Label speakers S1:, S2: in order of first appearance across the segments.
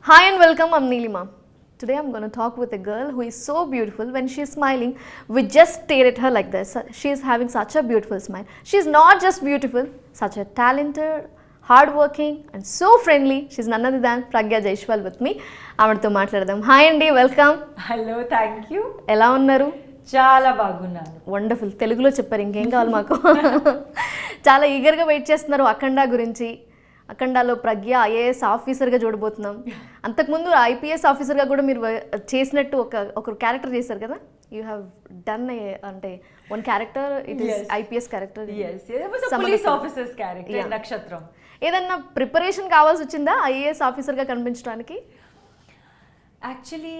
S1: Hi and welcome, I'm Neelima. Today I'm going to talk with a girl who is so beautiful. When she is smiling, we just stare at her like this. She is having such a beautiful smile. She is not just beautiful, such a talented, hardworking and so friendly. She's none other than Pragya Jaishwal with me. ఆవిడతో మాట్లాడదాం. Hi అండి, welcome.
S2: Hello, thank you.
S1: ఎలా ఉన్నారు?
S2: చాలా బాగున్నాను.
S1: Wonderful. తెలుగులో చెప్పారు, ఇంకేం కావాలి మాకు. చాలా ఈగర్గా వెయిట్ చేస్తున్నారు అఖండ గురించి. అఖండాలో ప్రజ్ఞ ఐఏఎస్ ఆఫీసర్గా చూడబోతున్నాం. అంతకుముందు ఐపీఎస్ ఆఫీసర్గా కూడా మీరు చేసినట్టు ఒక క్యారెక్టర్ చేశారు కదా. యూ హ్యావ్ డన్ అంటే one character, it is IPS character.
S2: Police officers character నక్షత్రం.
S1: ఏదన్నా ప్రిపరేషన్ కావాల్సి వచ్చిందా ఐఏఎస్ ఆఫీసర్గా కనిపించడానికి?
S2: Actually,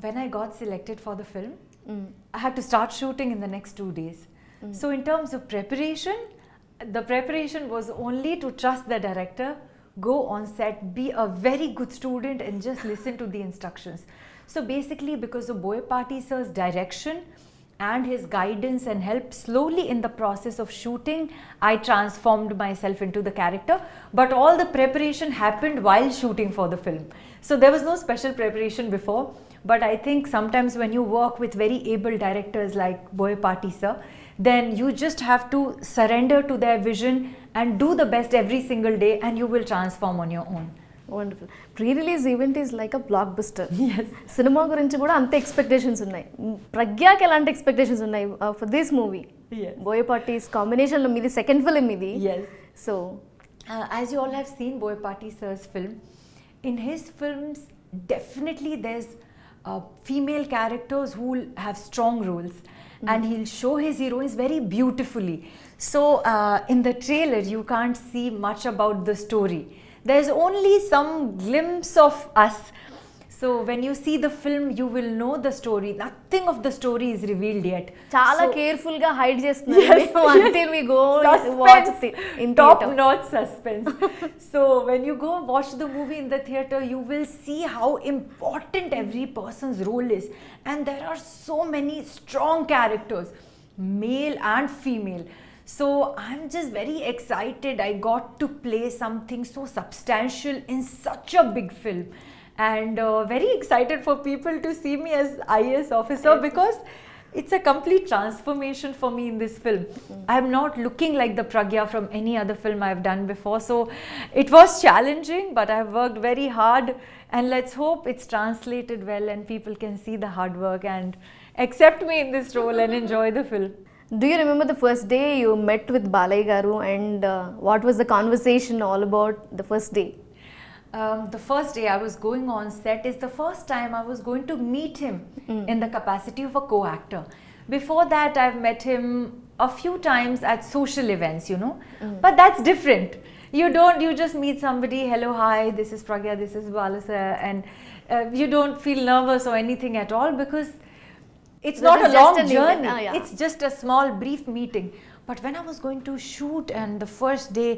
S2: when I got selected for the film, I had to start shooting in the next 2 days. So in terms of preparation, the preparation was only to trust the director, go on set, be a very good student and just listen to the instructions. So basically, because of Boyapati sir's direction and his guidance and help slowly in the process of shooting, I transformed myself into the character. But all the preparation happened while shooting for the film. So there was no special preparation before. But I think sometimes when you work with very able directors like Boyapati sir, then you just have to surrender to their vision and do the best every single day and you will transform on your own.
S1: Wonderful. Pre release event is like a block buster.
S2: Yes.
S1: Cinema గురించి కూడా అంతే expectations ఉన్నాయి. ప్రజ్ఞాకి ఎలాంటి expectations ఉన్నాయి for this movie?
S2: Yes.
S1: బోయపాటిస్ కాంబినేషన్లో మీది second film ఇది.
S2: Yes.
S1: So
S2: As you all have seen Boyapati sir's film, in his films definitely there's female characters who will have strong roles. And he'll show his heroines very beautifully. So in the trailer you can't see much about the story. There's only some glimpse of us. So when you see the film you will know the story. Nothing of the story is revealed yet.
S1: చాలా careful గా hide చేస్తున్నారు until we go watch it in
S2: top
S1: theater.
S2: notch suspense. So when you go watch the movie in the theater you will see how important every person's role is, and there are so many strong characters, male and female. So I'm just very excited. I got to play something so substantial in such a big film, and very excited for people to see me as IAS officer because it's a complete transformation for me in this film. I'm not looking like the Pragya from any other film I've done before. So it was challenging, but I've worked very hard, and let's hope it's translated well and people can see the hard work and accept me in this role and enjoy the film.
S1: Do you remember the first day you met with Balai Garu, and what was the conversation all about the first day?
S2: The first day I was going on set is the first time I was going to meet him in the capacity of a co-actor. Before that I've met him a few times at social events, you know. But that's different. You just meet somebody, hello, hi, this is Pragya, this is Balasa, and you don't feel nervous or anything at all because it's not a long journey.
S1: Yeah.
S2: It's just a small brief meeting. But when I was going to shoot and the first day,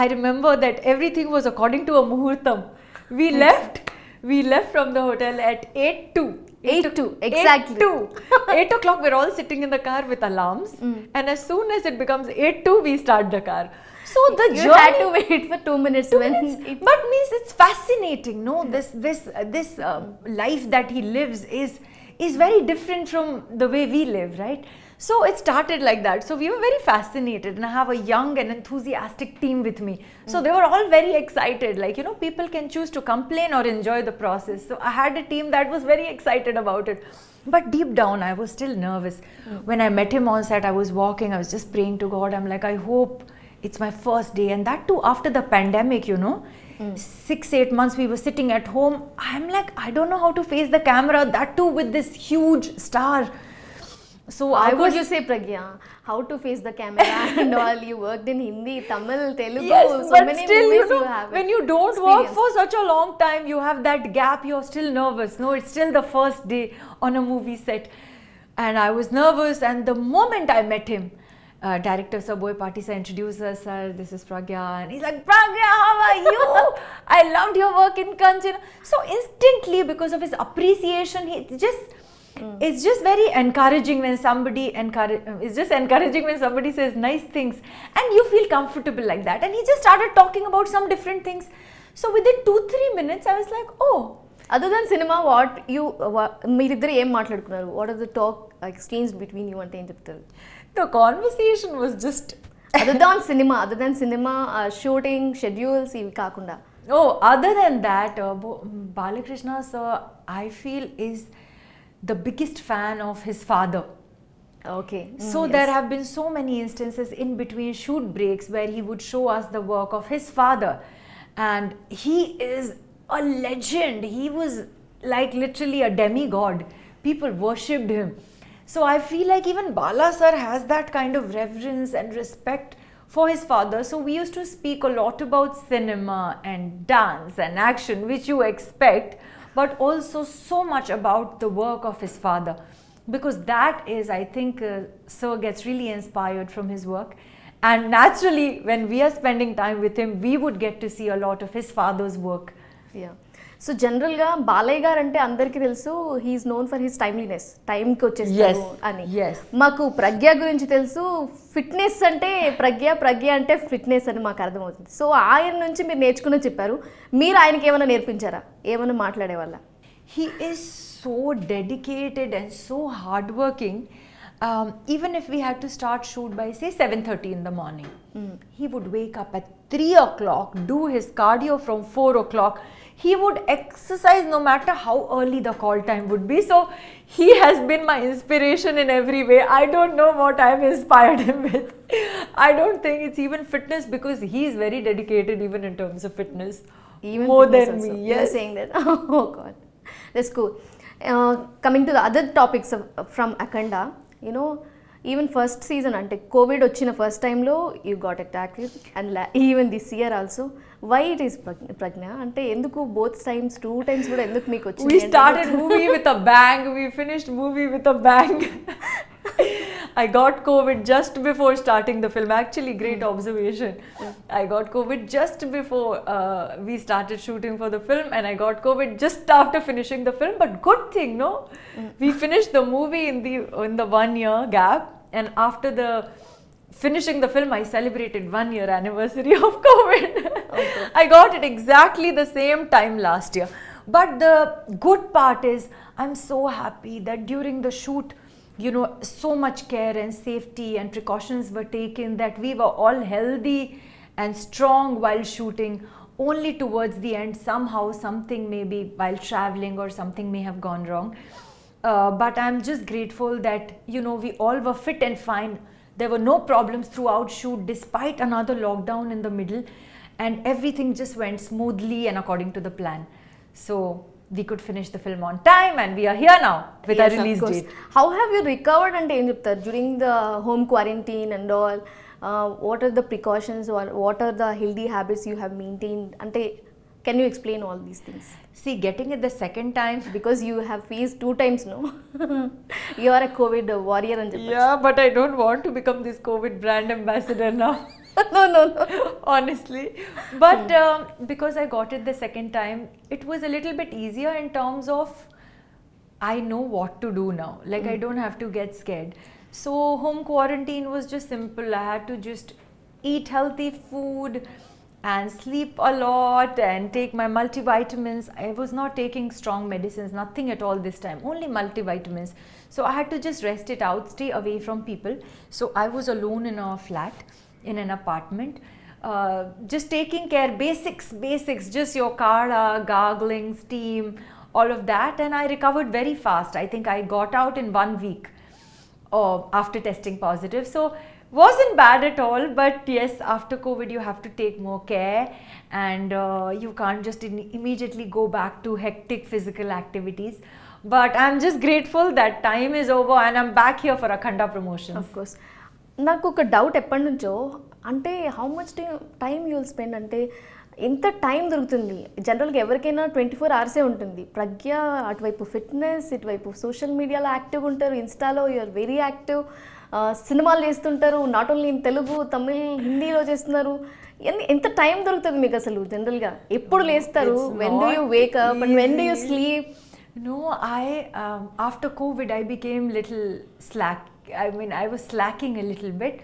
S2: I remember that everything was according to a muhurtam. We left from the hotel at 8:02.
S1: 8:02, exactly.
S2: 8 o'clock we're all sitting in the car with alarms, and as soon as it becomes 8:02 we start the car. So the
S1: You
S2: journey
S1: had to wait for 2 minutes when
S2: but means it's fascinating, no? This life that he lives is very different from the way we live, right? So it started like that. So we were very fascinated, and I have a young and enthusiastic team with me. So they were all very excited. Like, you know, people can choose to complain or enjoy the process. So I had a team that was very excited about it. But deep down, I was still nervous. When I met him on set, I was walking, I was just praying to God. I'm like, I hope it's my first day. And that too after the pandemic, you know. 6-8 months we were sitting at home. I'm like, I don't know how to face the camera, that too with this huge star. So
S1: how could you say, Pragya, how to face the camera and all? You worked in Hindi, Tamil, Telugu,
S2: yes,
S1: so
S2: but
S1: many
S2: still,
S1: movies
S2: you know,
S1: have
S2: when you don't work
S1: experience.
S2: for such a long time, you have that gap, you're still nervous. No, it's still the first day on a movie set. And I was nervous, and the moment I met him, director Sir Boyapati sir introduced us, sir, this is Pragya, and he's like, Pragya, how are you? I loved your work in Kanchana. So instantly, because of his appreciation, it's just very encouraging when somebody says nice things and you feel comfortable like that. And he just started talking about some different things. So within 2-3 minutes, I was like, oh.
S1: Other than cinema what you మీరిద్దరు ఏం మాట్లాడుకున్నారు? What are the talk exchange between you అంటే ఏం చెప్తారు?
S2: The conversation was just
S1: other than cinema shooting schedules ఇవి కాకుండా.
S2: Oh, other than that, Balakrishna sir, I feel, is the biggest fan of his father.
S1: Okay.
S2: So there have been so many instances in between shoot breaks where he would show us the work of his father, and he is a legend. He was like literally a demigod. People worshipped him. So I feel like even Bala sir has that kind of reverence and respect for his father. So we used to speak a lot about cinema and dance and action, which you expect, but also so much about the work of his father, because that is, I think, sir gets really inspired from his work. And naturally, when we are spending time with him, we would get to see a lot of his father's work.
S1: Yeah. So జనరల్గా బాలయ్య గారు అంటే అందరికీ తెలుసు, he's known for his టైమ్లీనెస్, టైంకి వచ్చేస్తారు అని. మాకు ప్రజ్ఞ గురించి తెలుసు, ఫిట్నెస్ అంటే ప్రజ్ఞ అంటే ఫిట్నెస్ అని మాకు అర్థమవుతుంది. సో ఆయన నుంచి మీరు నేర్చుకుని చెప్పారు, మీరు ఆయనకి ఏమైనా నేర్పించారా? ఏమైనా మాట్లాడేవాళ్ళ?
S2: He is so dedicated and so hardworking. Even if we had to start shoot by say 7:30 in the morning, he would wake up at 3 o'clock, do his cardio from 4 o'clock. He would exercise no matter how early the call time would be. So he has been my inspiration in every way. I don't know what I've inspired him with. I don't think it's even fitness, because he is very dedicated even in terms of fitness.
S1: Even
S2: more
S1: fitness
S2: than
S1: also.
S2: me.
S1: You're
S2: Yes.
S1: saying that. Oh God, that's cool. Coming to the other topics from Akhanda, you know, even first season ante COVID వచ్చిన first టైంలో you got attacked, and even this year also. Why it is Pragna అంటే ఎందుకు both times 2 times కూడా ఎందుకు మీకు వచ్చింది?
S2: We started movie with a bang. We finished movie with a bang. I got COVID just before starting the film. Actually, great observation. I got COVID just before we started shooting for the film, and I got COVID just after finishing the film. But good thing, no? We finished the movie in the 1 year gap, and after the finishing the film, I celebrated 1 year anniversary of COVID. Okay. I got it exactly the same time last year. But the good part is, I'm so happy that during the shoot, you know, so much care and safety and precautions were taken, that we were all healthy and strong while shooting. Only towards the end, somehow something, maybe while traveling or something, may have gone wrong. But I'm just grateful that, you know, we all were fit and fine. There were no problems throughout shoot, despite another lockdown in the middle, and everything just went smoothly and according to the plan. So we could finish the film on time, and we are here now with our release date.
S1: How have you recovered అంటే ఏం చెప్తారు during the home quarantine and all? What are the precautions, or what are the healthy habits you have maintained? అంటే can you explain all these things?
S2: See, getting it the second time,
S1: because you have faced 2 times, no? You are a COVID warrior and
S2: yeah, but I don't want to become this COVID brand ambassador now.
S1: no.
S2: Honestly, but because I got it the second time, it was a little bit easier in terms of I know what to do now. Like I don't have to get scared. So home quarantine was just simple. I had to just eat healthy food and sleep a lot and take my multivitamins. I was not taking strong medicines, nothing at all this time, only multivitamins. So I had to just rest it out, stay away from people. So I was alone in a flat, in an apartment, just taking care, basics, just your kada, gargling, steam, all of that, and I recovered very fast. I think I got out in 1 week after testing positive. So wasn't bad at all, but yes, after COVID you have to take more care, and you can't just immediately go back to hectic physical activities. But I'm just grateful that time is over and I'm back here for Akhanda Promotions.
S1: Of course. నాకు ఒక doubt ఎప్పటి నుంచో, అంటే how much time you will spend, అంటే ఎంత time దొరుకుతుంది జనరల్గా ఎవరికైనా 24 hours ఉంటుంది. ప్రజ్ఞ అటువైపు ఫిట్నెస్, ఇటువైపు సోషల్ మీడియాలో యాక్టివ్గా ఉంటారు, ఇన్స్టాలో యూఆర్ వెరీ యాక్టివ్, సినిమాలు చేస్తుంటారు, not only in Telugu, Tamil, హిందీలో చేస్తున్నారు. ఎంత టైం దొరుకుతుంది మీకు అసలు జనరల్గా? ఎప్పుడు లేస్తారు? When do you Wake up and when do you sleep?
S2: No, after COVID I became little slack. I mean, I was slacking a little bit,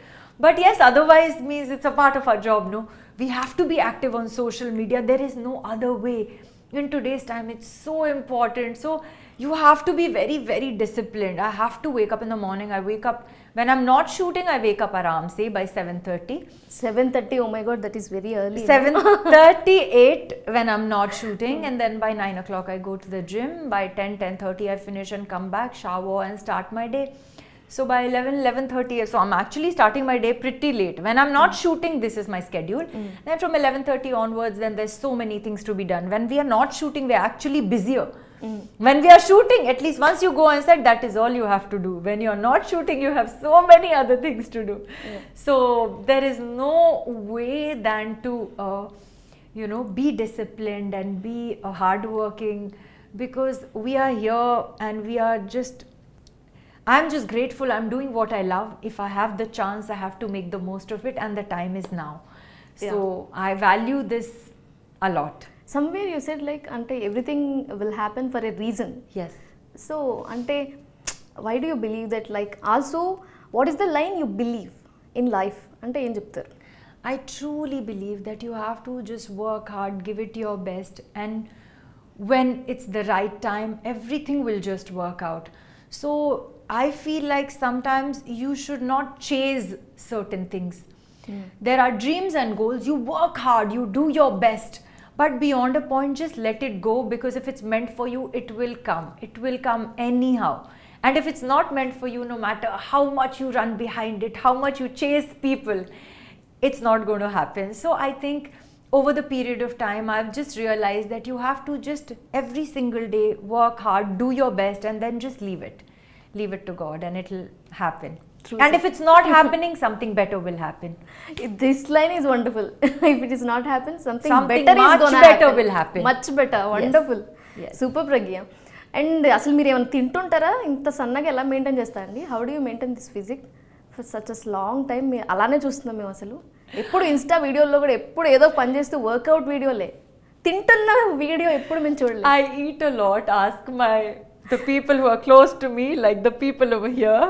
S2: but yes, otherwise means it's a part of our job, no? We have to be active on social media. There is no other way. In today's time, it's so important. So you have to be very, very disciplined. I have to wake up in the morning. I wake up when I'm not shooting. I wake up aram say by 7:30.
S1: 7:30, oh my god, that is very early.
S2: 7:38 when I'm not shooting, and then by 9 o'clock I go to the gym. By 10:30 I finish and come back, shower and start my day. So by 11:30, so I'm actually starting my day pretty late. When I'm not shooting, this is my schedule. Then from 11:30 onwards, then there's so many things to be done. When we are not shooting, we're actually busier. When we are shooting, at least once you go on set, that is all you have to do. When you're not shooting, you have so many other things to do. So there is no way than to, be disciplined and be hardworking, because we are here and we are just, I'm just grateful. I'm doing what I love. If I have the chance, I have to make the most of it, and the time is now. So I value this a lot.
S1: Somewhere you said like, ante everything will happen for a reason.
S2: Yes.
S1: So, ante, why do you believe that? Like, also, what is the line you believe in life? Ante em cheptaru?
S2: I truly believe that you have to just work hard, give it your best, and when it's the right time, everything will just work out. So I feel like sometimes you should not chase certain things. There are dreams and goals. You work hard, you do your best. But beyond a point, just let it go, because if it's meant for you, it will come. It will come anyhow. And if it's not meant for you, no matter how much you run behind it, how much you chase people, it's not going to happen. So I think over the period of time, I've just realized that you have to just every single day work hard, do your best, and then just leave it. Leave it to God, and it'll happen.
S1: True,
S2: and
S1: sir.
S2: if it's not happening, something better will happen.
S1: This line is wonderful. If it is not happen, something
S2: Something
S1: better is
S2: much
S1: gonna
S2: better
S1: happen.
S2: will happen.
S1: Much better. Wonderful.
S2: Yes.
S1: Super Pragya. And అసలు మీరు ఏమైనా తింటుంటారా? ఇంత సన్నగా ఎలా maintain చేస్తారండి? How do you maintain this physique for such a long time? అలానే చూస్తున్నాం మేము. అసలు ఎప్పుడు ఇన్స్టా వీడియోల్లో కూడా ఎప్పుడు ఏదో పని చేస్తూ వర్కౌట్ వీడియోలే, తింటున్న వీడియో ఎప్పుడు మేము చూడలేదు.
S2: I eat a lot. Ask the people who are close to me, like the people over here.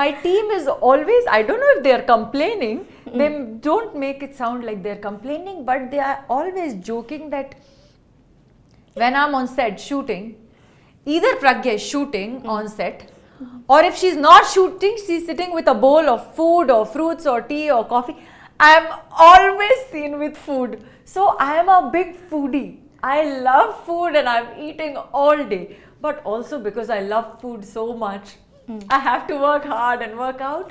S2: My team is always, I don't know if they are complaining. They don't make it sound like they are complaining, but they are always joking that when I'm on set shooting, either Pragya is shooting on set, or if she's not shooting, she's sitting with a bowl of food or fruits or tea or coffee. I'm always seen with food. So I am a big foodie. I love food and I'm eating all day. But also because I love food so much, I have to work hard and work out.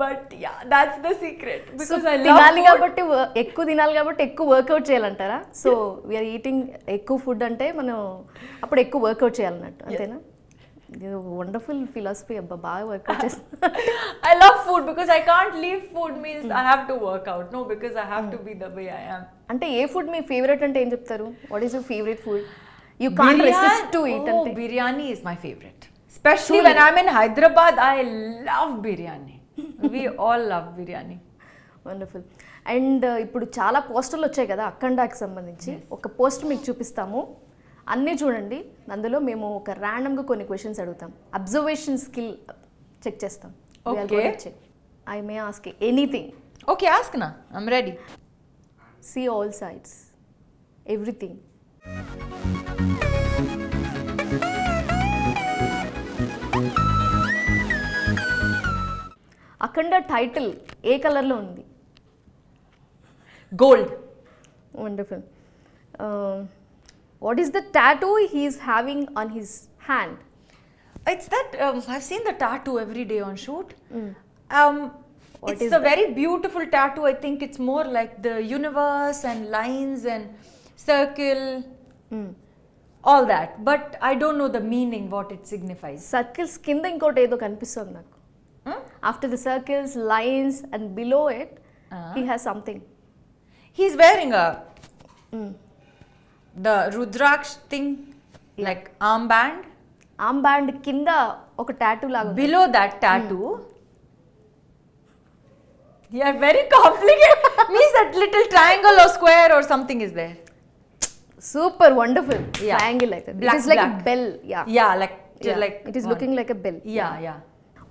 S2: But yeah, that's the secret. Because I love
S1: తినాలి
S2: food.
S1: కాబట్టి ఎక్కువ తినాలి కాబట్టి ఎక్కువ work out చేయాలంటారా? So we are eating ఎక్కువ food అంటే మనం అప్పుడు ఎక్కువ వర్కౌట్ చేయాలన్నట్టు, అంతేనా? వండర్ఫుల్ ఫిలాసఫీ అబ్బా, బాగా వర్కౌట్ చేస్తా.
S2: I love food because I can't leave food means I have to work out. No, because I have to be the way I am.
S1: అంటే ఏ ఫుడ్ మీ ఫేవరెట్ అంటే ఏం చెప్తారు? What is your favourite food you can't resist to eat? అంటే
S2: biryani is my favorite. Especially when I'm in Hyderabad, I love biryani. We all love biryani.
S1: Wonderful. And ఇప్పుడు చాలా పోస్టర్లు వచ్చాయి కదా అఖండాకి సంబంధించి. ఒక పోస్టర్ మీకు చూపిస్తాము, అన్నీ చూడండి. అందులో మేము ఒక ర్యాండమ్గా కొన్ని క్వశ్చన్స్ అడుగుతాం, అబ్జర్వేషన్ స్కిల్ చెక్ చేస్తాం. I may ask anything.
S2: Okay, ask na. I'm ready.
S1: See all sides, everything. Akhanda title ఏ కలర్లో ఉంది?
S2: Gold.
S1: Wonderful. What is the tattoo he is having on his hand?
S2: It's that I've seen the tattoo every day on shoot.
S1: What
S2: It's
S1: is
S2: a very beautiful tattoo. I think it's more like the universe and lines and circle, all that. But I don't know the meaning, what it signifies.
S1: Circles కింద ఇంకోటి ఏదో కనిపిస్తుంది నాకు. After the circles, lines and below it he has something.
S2: He's wearing the Rudraksh thing, like armband.
S1: Arm band కింద ఒక tattoo లాగా ఉంది.
S2: Below that tattoo, you are very complicated. Means that little triangle or square or something is there.
S1: Super wonderful.
S2: Yeah.
S1: Triangle like that. It
S2: Black,
S1: is like a
S2: black.
S1: bell. Yeah.
S2: Yeah, like
S1: It is
S2: one.
S1: looking like a bell.
S2: Yeah, yeah.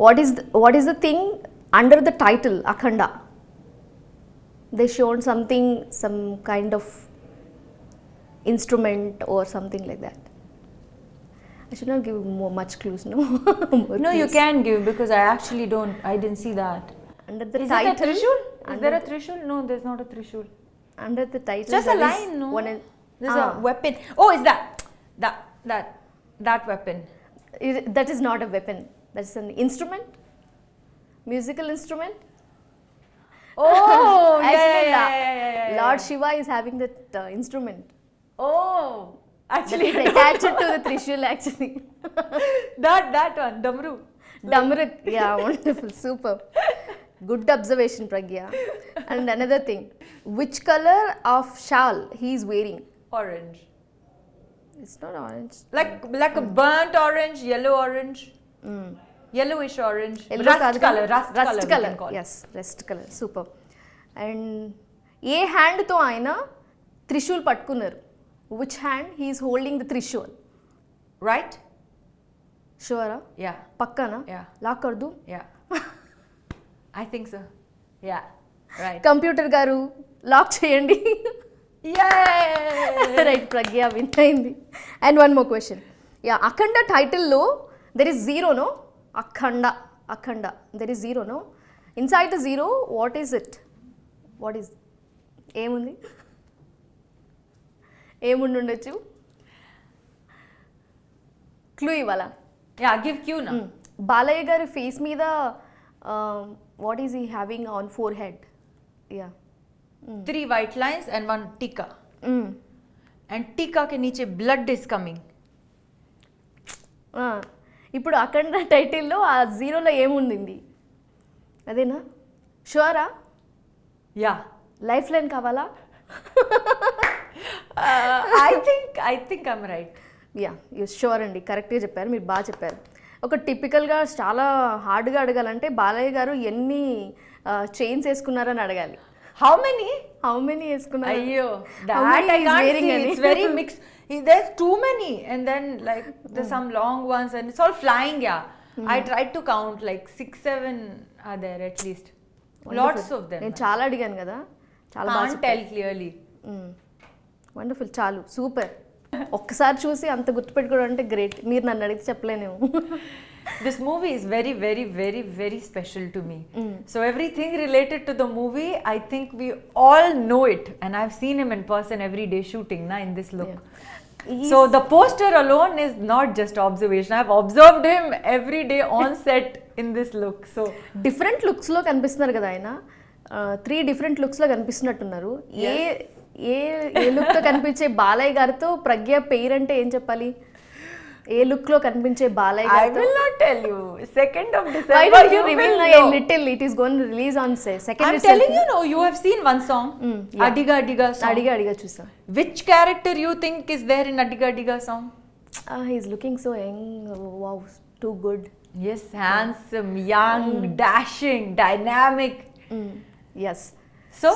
S1: What is the thing under the title Akhanda? they shown something, some kind of instrument or something like that. I should not give much clues, no? More
S2: No, you
S1: clues.
S2: can give because I didn't see that.
S1: Under the
S2: Is
S1: title.
S2: it a Trishul? Is
S1: Under
S2: there a
S1: the-
S2: Trishul? No, there's not a Trishul.
S1: Under the title.
S2: Just a
S1: there is
S2: line, no?
S1: one
S2: There's
S1: Ah.
S2: a weapon. Oh, is that weapon?
S1: That is not a weapon. That's an instrument. Musical instrument.
S2: Oh,
S1: Actually,
S2: yeah.
S1: Lord Shiva is having that instrument.
S2: Oh,
S1: That
S2: actually,
S1: is attached to the Trishul actually.
S2: that one, Damru.
S1: Damrit. Yeah, wonderful. Super. Good observation, Pragya. And another thing. Which color of shawl he is wearing?
S2: Orange.
S1: It's not orange.
S2: Like a burnt orange, yellow orange. Yellowish orange.
S1: Yellow
S2: Rust
S1: కాదు
S2: color,
S1: కానీ
S2: rust color.
S1: Rust
S2: we
S1: colour
S2: can call.
S1: Yes rust colour super and ఏ హ్యాండ్తో ఆయన త్రిశూల్ పట్టుకున్నారు which hand he is holding the trishul
S2: Right?
S1: షూరా
S2: Yeah.
S1: పక్కన
S2: Yeah.
S1: Lock కర్దు
S2: Yeah. I think so. Yeah. Right.
S1: Computer గారు లాక్ చేయండి
S2: Yay!
S1: రైట్ ప్రజ్ఞ విన్ అయింది and one more question yeah Akhanda టైటిల్లో there is zero no Akhanda there is zero no inside the zero what is it what is ఏముంది ఏముండి ఉండొచ్చు clue ఇవ్వాలా
S2: Yeah, give Q now.
S1: Balayya గారి face మీద what is he having on four head yeah
S2: 3 white lines and 1 tika. And tika ke niche blood is coming.
S1: ఇప్పుడు అఖండ టైటిల్లో ఆ జీరోలో ఏముంది అదేనా షూరా
S2: Yeah.
S1: లైఫ్ లైన్ కావాలా
S2: I think I'm right.
S1: Yeah you sure అండి కరెక్ట్గా చెప్పారు మీరు బాగా చెప్పారు ఒక టిపికల్గా చాలా హార్డ్గా అడగాలంటే బాలయ్య గారు ఎన్ని చైన్స్ వేసుకున్నారని అడగాలి
S2: How many?
S1: హౌ మెనీ వేసుకున్నారు
S2: Ayyo,
S1: How
S2: that
S1: many
S2: I
S1: he's
S2: can't
S1: wearing
S2: see.
S1: అని?
S2: It's very mixed. There's too many, and then like there's some long ones, and it's all flying. Yeah, I tried to count like 6-7 are there at least. Lots of them.
S1: నేను చాలా అడిగాను కదా చాలా బాగా
S2: Can't tell clearly.
S1: Wonderful చాలు super ఒక్కసారి చూసి అంత గుర్తుపెట్టుకోవడం అంటే గ్రేట్ మీరు నన్ను అడిగితే చెప్పలేనేమో
S2: This movie is very, very, very, very special to me. So everything related to the movie, I think we all know it, and I've seen him in person every day shooting na in this look. So the poster alone is not just observation. I've observed him every day on set in this look. So
S1: different లుక్స్లో కనిపిస్తున్నారు కదా ఆయన 3 different లుక్స్లో కనిపిస్తున్నట్టున్నారు ఏ ఏ ఏ లుక్తో కనిపించే బాలయ్య గారితో ప్రజ్ఞ పేరు అంటే ఏం చెప్పాలి ఏ లుక్లో కనిపించే బాలయ్య
S2: I
S1: గారితో
S2: will not tell you. 2nd of
S1: Why
S2: December,
S1: don't you
S2: you
S1: reveal
S2: will
S1: a
S2: know.
S1: little? It is going to release on say second.
S2: I'm
S1: itself.
S2: telling you, no. You have seen one song,
S1: yeah.
S2: Adiga Adiga song.
S1: అడిగా చూసా
S2: Which character you think is there in Adiga Adiga song?
S1: He's looking so young wow too good
S2: Yes, handsome, young, dashing, dynamic.
S1: Yes
S2: So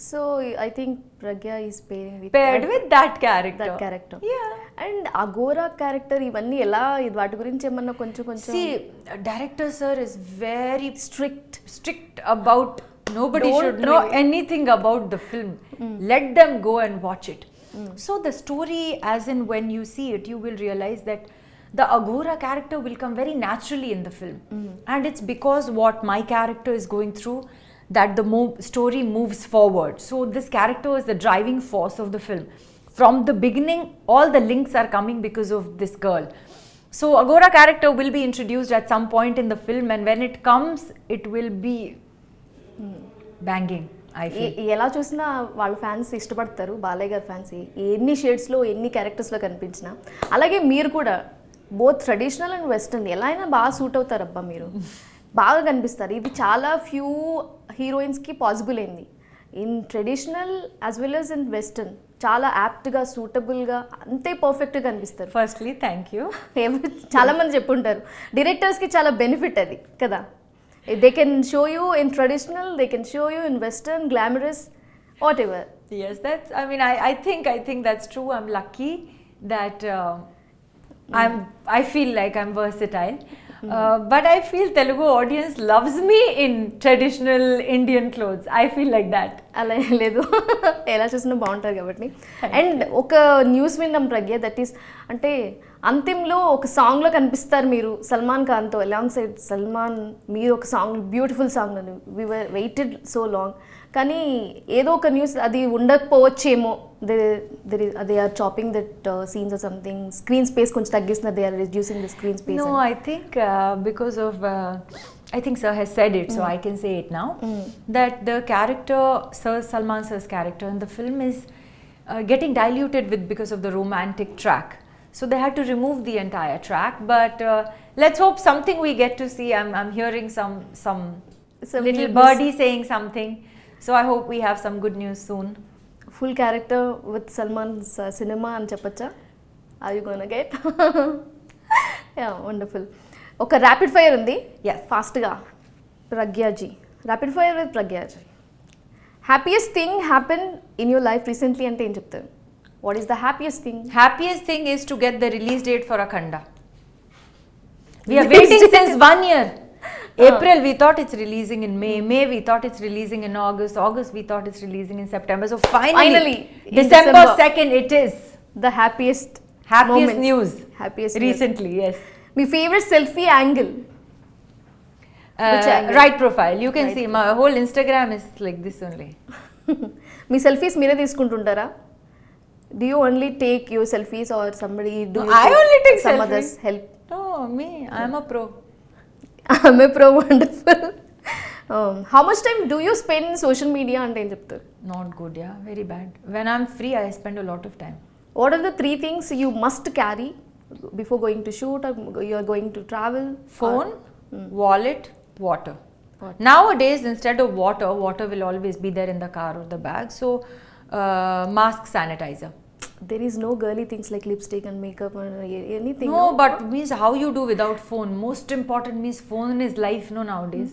S1: so I think Pragya is pairing with
S2: paired with that character.
S1: That character
S2: Yeah.
S1: And Aghora character ఇవన్నీ ఎలా వాటి గురించి ఏమన్నా కొంచెం
S2: See, director sir is very strict about nobody
S1: Don't
S2: should know
S1: reveal.
S2: anything about the film. Let them go and watch it. So the story, as in when you see it, you will realize that the Agora character will come very naturally in the film. And it's because what my character is going through that the story moves forward. So this character is the driving force of the film. From the beginning, all the links are coming because of this girl. So Agora character will be introduced at some point in the film, and when it comes, it will be banging, I feel.
S1: ఎలా చూసినా వాళ్ళ fans ఇష్టపడతారు బాలయ్య గారి fans ఎన్ని షేడ్స్లో ఎన్ని క్యారెక్టర్స్లో కనిపించినా అలాగే మీరు కూడా బోత్ ట్రెడిషనల్ అండ్ వెస్టర్న్ ఎలా అయినా బాగా సూట్ అవుతారు అబ్బా మీరు బాగా కనిపిస్తారు ఇది చాలా ఫ్యూ హీరోయిన్స్కి పాసిబుల్ అయింది in traditional as well as in western చాలా యాప్ట్గా సూటబుల్గా అంతే పర్ఫెక్ట్గా కనిపిస్తారు
S2: Firstly, thank you.
S1: చాలా మంది చెప్పుంటారు డైరెక్టర్స్కి చాలా బెనిఫిట్ అది కదా they can show you in traditional they can show you in western glamorous what ever
S2: Yes, that's. I mean, I think that's true. I'm lucky that I feel like I'm versatile. But I feel Telugu audience loves me in traditional Indian clothes. I feel like that.
S1: అలా ఏం లేదు, ఎలా చూసినా బాగుంటుంది కాబట్టి. And ఒక news విన్నాం ప్రజ్ఞ, that is అంటే అంతింలో ఒక సాంగ్లో కనిపిస్తారు మీరు సల్మాన్ ఖాన్తో అలాంగ్ సైడ్. సల్మాన్ మీరు ఒక సాంగ్, బ్యూటిఫుల్ సాంగ్ అని we were waited so long, కానీ ఏదో ఒక న్యూస్ అది ఉండకపోవచ్చేమో, they are chopping that scenes or something, screen space కొంచెం తగ్గిస్తున్నారు, they are reducing the screen space.
S2: No, I think because of I think Sir has said it, so I can say it now, that the character, Sir Salman Sir's character in the film is getting diluted with because of the romantic track. So they had to remove the entire track, but let's hope something we get to see. I'm hearing some little birdie saying something, so I hope we have some good news soon.
S1: Full character with Salmaan's cinema అని చెప్పచ్చా? Are you gonna get? Yeah, wonderful. ఒక rapid fire ఉంది,
S2: Yes.
S1: ఫాస్ట్గా. ప్రజ్ఞాజీ, rapid fire with ప్రజ్ఞాజీ. Happiest thing happen in your life recently అంటే ఏం చెప్తారు? What is the happiest thing?
S2: Happiest thing is to get the release date for Akhanda. We are waiting since 1 year. April we thought it's releasing in May. May we thought it's releasing in August. August we thought it's releasing in September. So finally
S1: in
S2: December
S1: December.
S2: 2nd it is.
S1: The happiest
S2: Happiest news
S1: happiest
S2: recently, yes.
S1: Me favourite selfie angle? Which angle?
S2: Right profile. You can see my whole Instagram is like this only.
S1: Me selfies మీరే తీసుకుంటుంటారా? Do you only take your selfies or somebody do
S2: No,
S1: you
S2: I only take
S1: some
S2: selfies.
S1: others help?
S2: No, me. I'm a pro.
S1: I'm a pro. Wonderful. How much time do you spend in social media అంటే ఏం చెప్తారు?
S2: Not good, yeah. Very bad. When I'm free, I spend a lot of time.
S1: What are the 3 things you must carry before going to shoot or you are going to travel?
S2: Phone, wallet, water. Nowadays, instead of water, water will always be there in the car or the bag. So, mask, sanitizer.
S1: There is no girly things like lipstick and makeup or anything.
S2: No, but means how you do without phone. Most important means phone is life, no, nowadays.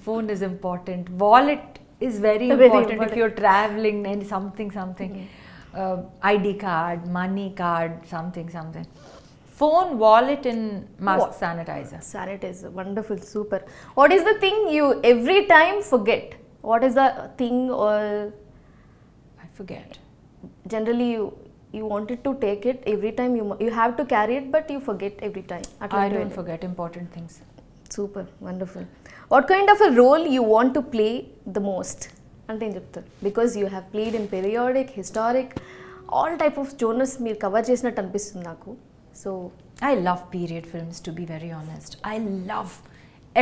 S2: Phone is important. Wallet is very important if you're traveling and something. ID card, money card, something. Phone, wallet and mask, sanitizer.
S1: Sanitizer, wonderful, super. What is the thing you every time forget? What is the thing or
S2: I forget.
S1: generally you wanted to take it every time you have to carry it but you forget every time?
S2: I don't forget important things.
S1: Super, wonderful. What kind of a role you want to play the most? అంటే ఏం చెప్తారు? Because you have played in periodic, historic, all type of genres మీరు cover చేసినట్టు అనిపిస్తుంది నాకు. So
S2: I love period films, to be very honest. I love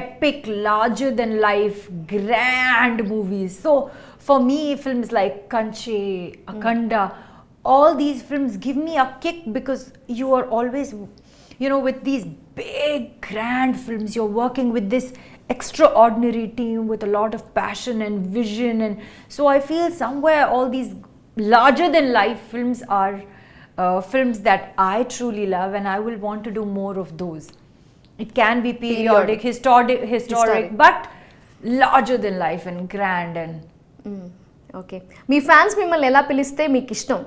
S2: epic, larger than life, grand movies. So for me, films like Kanche, Akhanda, all these films give me a kick because you are always, with these big, grand films, you're working with this extraordinary team with a lot of passion and vision. And so I feel somewhere all these larger than life films are films that I truly love, and I will want to do more of those. It can be periodic, historic, but larger than life and grand and.
S1: Okay, me fans మిమ్మల్ని ఎలా పిలిస్తే మీకు ఇష్టం?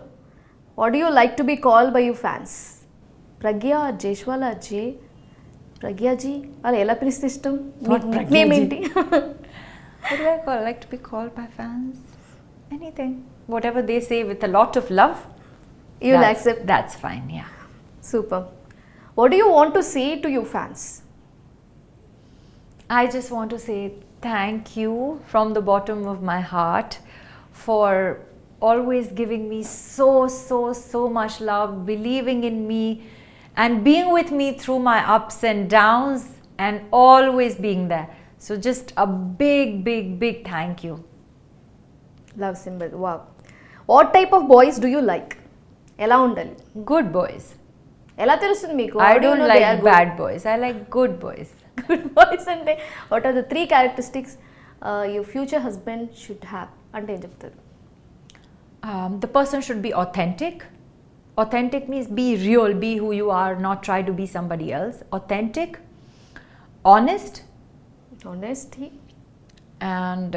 S1: What do you like to be call by you fans? ప్రజ్ఞ, జైష్వాల, జే, ప్రజ్ఞాజీ అలా ఎలా పిలిస్తే ఇష్టం? Name ఏంటి?
S2: What do I call? Like to be called by fans? Anything, whatever they say with a lot of love.
S1: You'll accept.
S2: That's fine, yeah.
S1: Super. What do you want to say to your fans?
S2: I just want to say thank you from the bottom of my heart for always giving me so much love, believing in me and being with me through my ups and downs and always being there. So just a big thank you.
S1: Love symbol. Wow. What type of boys do you like? ఎలా ఉండాలి?
S2: Good boys.
S1: ఎలా తెలుస్తుంది మీకు?
S2: I don't like bad boys. I like good boys.
S1: Good boys అంటే what are the 3 characteristics your future husband should have అంటే ఏం చెప్తారు?
S2: The person should be authentic. Authentic means be real, be who you are, not try to be somebody else. Authentic, honest,
S1: Honesty.
S2: and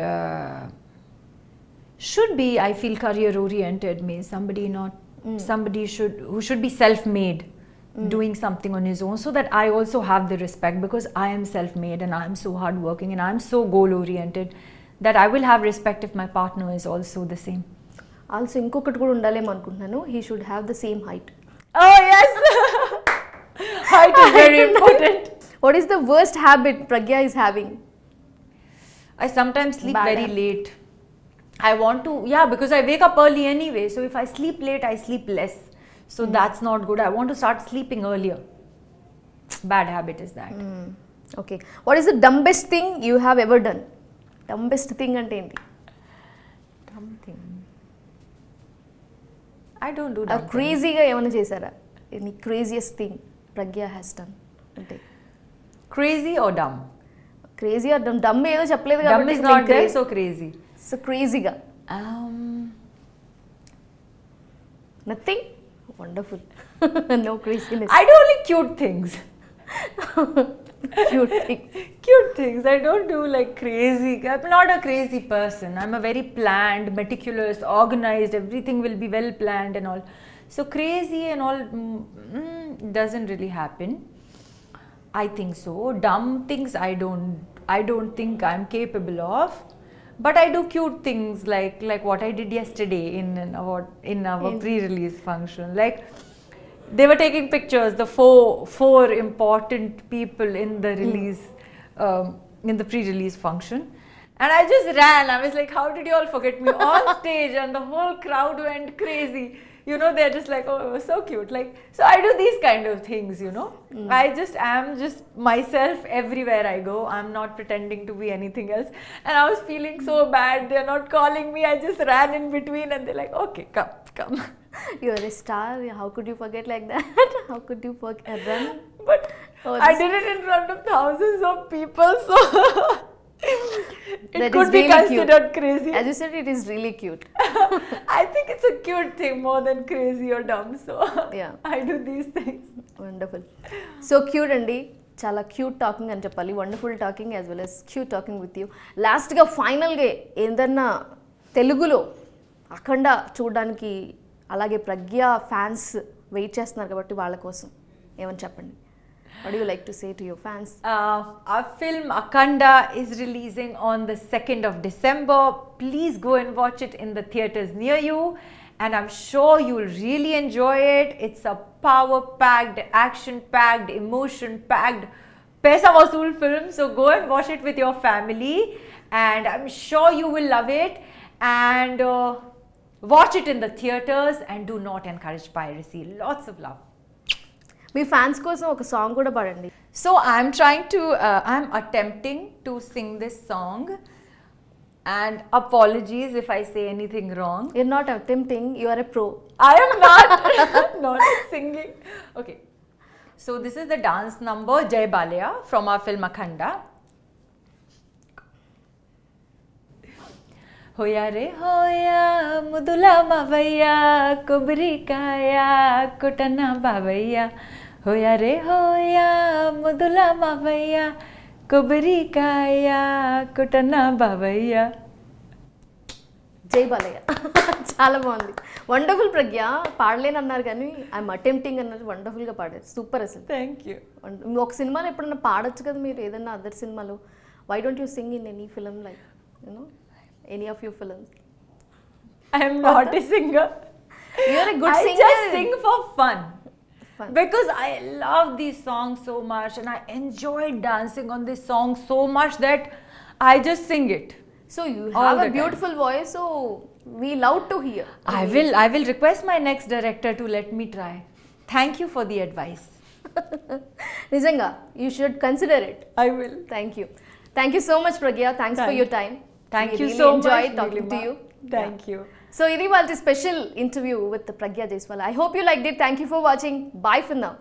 S2: should be, I feel, career oriented. Means somebody who should be self-made. doing something on his own, so that I also have the respect, because I am self-made and I am so hardworking and I am so goal-oriented, that I will have respect if my partner is also the same.
S1: Also ఇంకొకటి కూడా ఉండాలేమో అనుకుంటున్నాను, he should have the same height.
S2: Oh yes, height is very important.
S1: What is the worst habit Pragya is having?
S2: I sometimes sleep
S1: Bad
S2: very
S1: habit.
S2: late. I want to, yeah, because I wake up early anyway. So if I sleep late, I sleep less. So that's not good. I want to start sleeping earlier. Bad habit is that.
S1: Okay, what is the dumbest thing you have ever done? Dumbest thing అంటే ఏంటి?
S2: Dumb thing. I don't do dumb things.
S1: క్రేజీగా ఏమైనా చేశారా? Any craziest thing Pragya has done అంటే?
S2: Crazy or dumb?
S1: Crazy or dumb ఏదో చెప్పలేదు
S2: Dumb
S1: కాబట్టి
S2: is not there, so crazy.
S1: So క్రేజీగా
S2: Um,
S1: nothing. Wonderful. No craziness.
S2: I do only cute things.
S1: Cute thing.
S2: Cute things. I don't do like crazy. I'm not a crazy person. I'm a very planned, meticulous, organized. Everything will be well planned and all. So crazy and all doesn't really happen. I think so. Dumb things I don't think I'm capable of. But I do cute things like what I did yesterday in our pre-release function. Like, they were taking pictures, the four important people in the release, in the pre-release function, and I just ran. I was like, how did you all forget me on stage? And the whole crowd went crazy. You know, they're just like, oh, it was so cute. Like, so I do these kind of things, you know. I just am just myself everywhere I go. I'm not pretending to be anything else. And I was feeling so bad. They're not calling me. I just ran in between, and they're like, okay, come.
S1: You're a star. How could you forget like that? How could you run?
S2: But
S1: Oh,
S2: I
S1: this-
S2: did it in front of thousands of people, so it
S1: That
S2: could
S1: is
S2: be
S1: really
S2: considered crazy.
S1: As you said, it is really cute.
S2: I think it's a cute thing more than crazy or dumb, so
S1: Yeah.
S2: I do these things.
S1: Wonderful. So cute అండి, చాలా cute talking అని చెప్పాలి. Wonderful talking as well as cute talking with you. లాస్ట్గా ఫైనల్గా ఏదన్నా తెలుగులో అఖండ చూడడానికి, అలాగే ప్రజ్ఞ ఫ్యాన్స్ వెయిట్ చేస్తున్నారు కాబట్టి వాళ్ళ కోసం ఏమని చెప్పండి. What do you like to say to your fans?
S2: Our film Akhanda is releasing on the 2nd of December. Please go and watch it in the theatres near you, and I'm sure you'll really enjoy it. It's a power-packed, action-packed, emotion-packed, paisa vasool film. So go and watch it with your family, and I'm sure you will love it. And watch it in the theatres, and do not encourage piracy. Lots of love.
S1: Me fans కోసం ఒక song కూడా పాడండి.
S2: So I'm attempting to sing this song, and apologies if I say anything wrong.
S1: You're not attempting, you are a pro.
S2: I am not singing. Okay. So this is the dance number Jai Balaya from our film Akhanda. Hoya re hoya mudula mavaya kubri kaya kutana bavaya. Hoya re hoya mudula mavaya kubri kaya kutana bavaya.
S1: జై బాలయ్య. చాలా బాగుంది. Wonderful ప్రజ్ఞ. పాడలేను అన్నారు కానీ I'm attempting అన్నారు. వండర్ఫుల్గా పాడారు. Super అసలు.
S2: Thank you.
S1: ఒక సినిమాలో ఎప్పుడన్నా పాడొచ్చు కదా మీరు, ఏదన్నా అదర్ సినిమాలో. Why don't you sing in any film, like you know any of your films?
S2: I am not a singer.
S1: You're a good
S2: I
S1: singer.
S2: just sing for fun.
S1: Fun.
S2: Because I love these songs so much, and I enjoy dancing on this song so much that I just sing it.
S1: So you
S2: All
S1: have
S2: the
S1: a
S2: time.
S1: beautiful voice, so we love to hear.
S2: I will request my next director to let me try. Thank you for the advice.
S1: నిజంగా you should consider it.
S2: I will.
S1: Thank you so much Pragya. Thanks for your time.
S2: Thank
S1: We
S2: you
S1: really
S2: so
S1: enjoyed
S2: much.
S1: talking to
S2: Neelima.
S1: you.
S2: Thank you.
S1: So ఇది వాళ్ళ special interview with Pragya Jaiswal. I hope you liked it. Thank you for watching. Bye for now.